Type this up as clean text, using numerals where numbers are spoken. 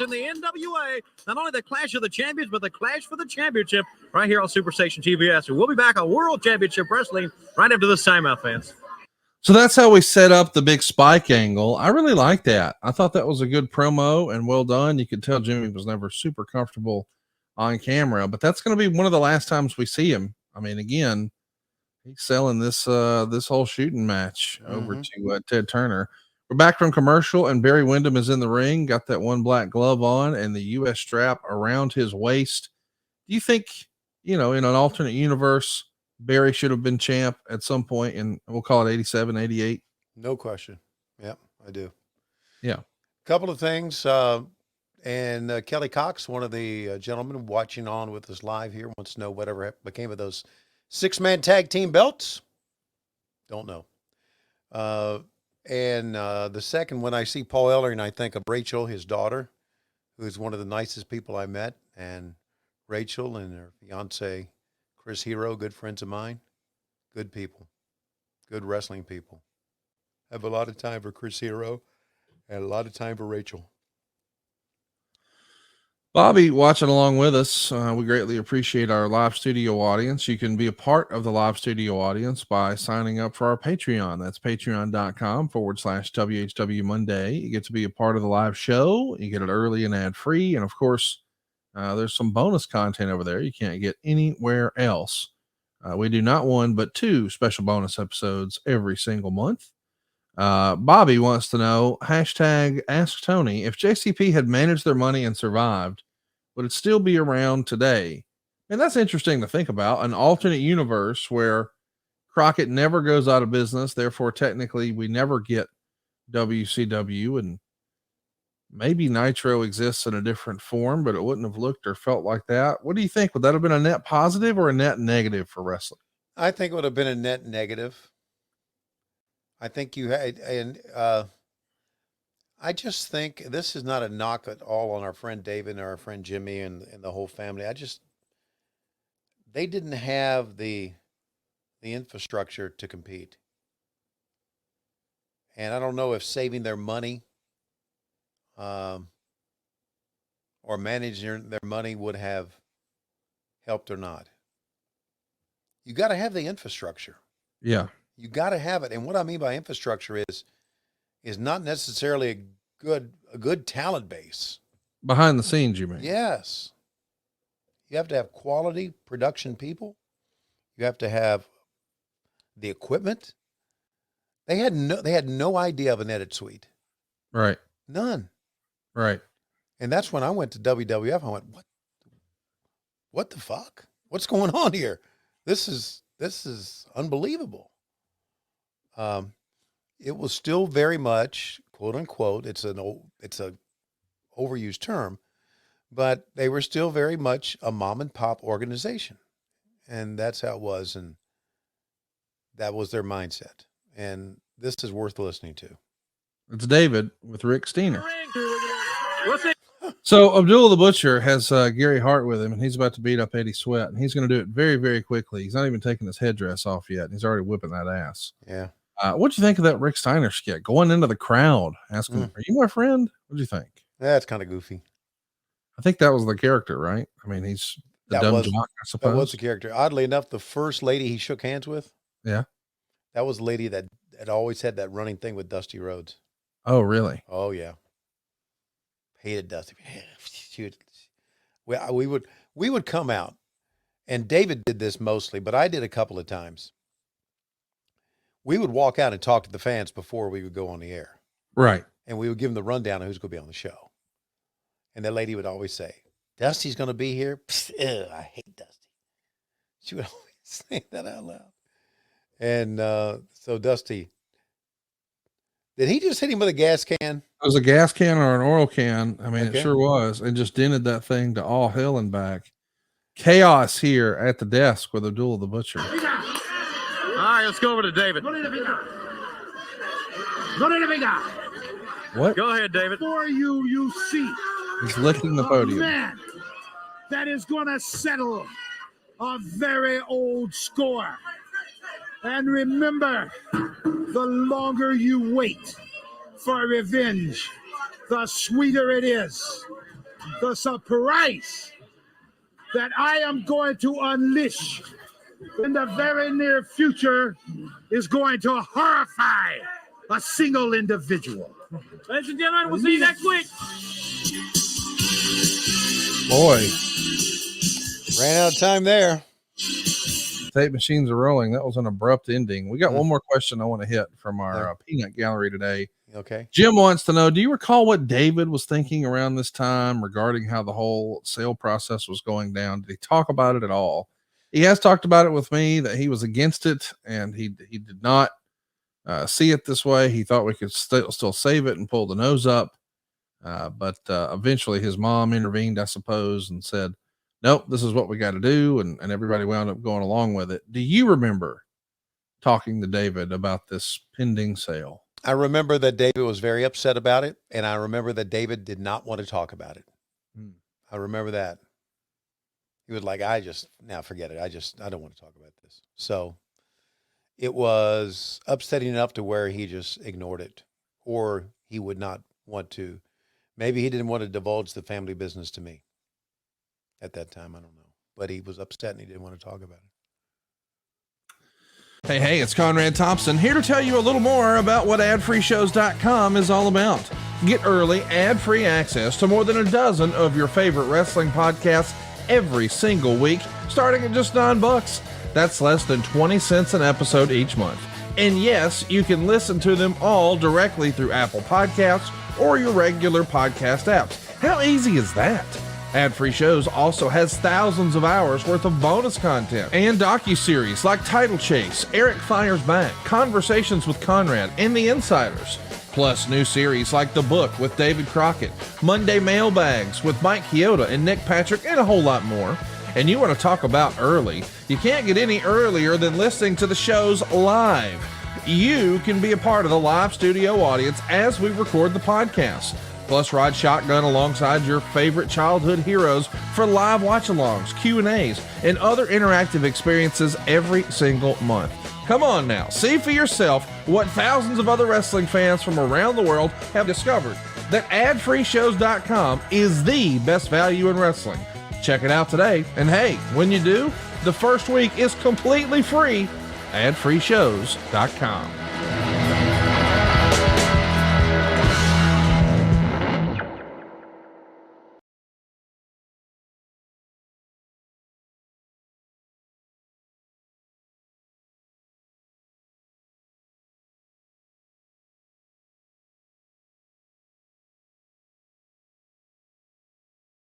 in the NWA. Not only the Clash of the Champions, but the Clash for the Championship right here on Superstation TBS. And we'll be back on World Championship Wrestling right after this timeout, fans. So that's how we set up the big spike angle. I really like that. I thought that was a good promo and well done. You could tell Jimmy was never super comfortable on camera, but that's going to be one of the last times we see him. I mean, again, he's selling this whole shooting match over to Ted Turner. We're back from commercial, and Barry Windham is in the ring, got that one black glove on and the U.S. strap around his waist. Do you think, in an alternate universe, Barry should have been champ at some point in, we'll call it 87, 88? No question. Yep, I do. Yeah. Couple of things. And Kelly Cox, one of the gentlemen watching on with us live here, wants to know whatever became of those 6-man tag team belts. Don't know. And the second, when I see Paul Ellering, I think of Rachel, his daughter, who's one of the nicest people I met. And Rachel and her fiance, Chris Hero, good friends of mine. Good people. Good wrestling people. I have a lot of time for Chris Hero and a lot of time for Rachel. Bobby watching along with us. We greatly appreciate our live studio audience. You can be a part of the live studio audience by signing up for our Patreon. That's patreon.com/WHW Monday. You get to be a part of the live show. You get it early and ad free. And of course, there's some bonus content over there you can't get anywhere else. We do not one, but 2 special bonus episodes every single month. Bobby wants to know, #Ask Tony, if JCP had managed their money and survived, would it still be around today? And that's interesting to think about. An alternate universe where Crockett never goes out of business. Therefore, technically, we never get WCW, and maybe Nitro exists in a different form, but it wouldn't have looked or felt like that. What do you think? Would that have been a net positive or a net negative for wrestling? I think it would have been a net negative. I think you had, and I just think this is not a knock at all on our friend David and our friend Jimmy and the whole family. They didn't have the infrastructure to compete. And I don't know if saving their money or managing their money would have helped or not. You got to have the infrastructure. Yeah. You got to have it. And what I mean by infrastructure is not necessarily a good talent base. Behind the scenes, you mean? Yes. You have to have quality production people. You have to have the equipment. They had no idea of an edit suite. Right. None. Right. And that's when I went to WWF. I went, what the fuck? What's going on here? This is unbelievable. It was still very much, quote unquote, it's a overused term, but they were still very much a mom and pop organization. And that's how it was. And that was their mindset. And this is worth listening to. It's David with Rick Steiner. So Abdullah the Butcher has Gary Hart with him, and he's about to beat up Eddie Sweat, and he's going to do it very, very quickly. He's not even taking his headdress off yet, and he's already whipping that ass. Yeah. What'd you think of that Rick Steiner skit? Going into the crowd, asking, "Are you my friend?" What'd you think? That's kind of goofy. I think that was the character, right? I mean, he's the dumb jock, I suppose. That was the character. Oddly enough, the first lady he shook hands with, yeah, that was the lady that had always had that running thing with Dusty Rhodes. Oh, really? Oh, yeah. Hated Dusty. We would come out, and David did this mostly, but I did a couple of times. We would walk out and talk to the fans before we would go on the air. Right. And we would give them the rundown of who's going to be on the show. And that lady would always say, "Dusty's going to be here." Ew, I hate Dusty. She would always say that out loud. And so Dusty, did he just hit him with a gas can? It was a gas can or an oil can. I mean, Okay. It sure was. And just dented that thing to all hell and back. Chaos here at the desk with Abdullah the Butcher. All right, let's go over to David. What? Go ahead, David. For you see. He's licking the podium. Man, that is going to settle a very old score. And remember, the longer you wait for revenge, the sweeter it is. The surprise that I am going to unleash in the very near future is going to horrify a single individual. Ladies and gentlemen, we'll see you next week. Boy, Ran out of time there. tape machines are rolling. That was an abrupt ending. We got one more question I want to hit from our peanut gallery today. Okay. Jim wants to know, do you recall what David was thinking around this time regarding how the whole sale process was going down? Did he talk about it at all? He has talked about it with me that he was against it, and he did not see it this way. He thought we could still save it and pull the nose up. But eventually his mom intervened, I suppose, and said, nope, this is what we got to do. And everybody wound up going along with it. Do you remember talking to David about this pending sale? I remember that David was very upset about it, and I remember that David did not want to talk about it. I remember that. He was like, forget it. I don't want to talk about this. So it was upsetting enough to where he just ignored it, or he would not want to. Maybe he didn't want to divulge the family business to me at that time. I don't know, but he was upset and he didn't want to talk about it. Hey, it's Conrad Thompson here to tell you a little more about what adfreeshows.com is all about. Get early, ad-free access to more than a dozen of your favorite wrestling podcasts every single week, starting at just $9. That's less than 20 cents an episode each month. And yes, you can listen to them all directly through Apple Podcasts or your regular podcast apps. How easy is that? Ad-free shows also has thousands of hours worth of bonus content and docuseries like Title Chase, Eric Fires Back, Conversations with Conrad, and The Insiders. Plus new series like The Book with David Crockett, Monday Mailbags with Mike Chioda and Nick Patrick, and a whole lot more. And you want to talk about early? You can't get any earlier than listening to the shows live. You can be a part of the live studio audience as we record the podcast. Plus, ride shotgun alongside your favorite childhood heroes for live watch-alongs, Q&As, and other interactive experiences every single month. Come on now, see for yourself what thousands of other wrestling fans from around the world have discovered, that adfreeshows.com is the best value in wrestling. Check it out today, and hey, when you do, the first week is completely free. adfreeshows.com.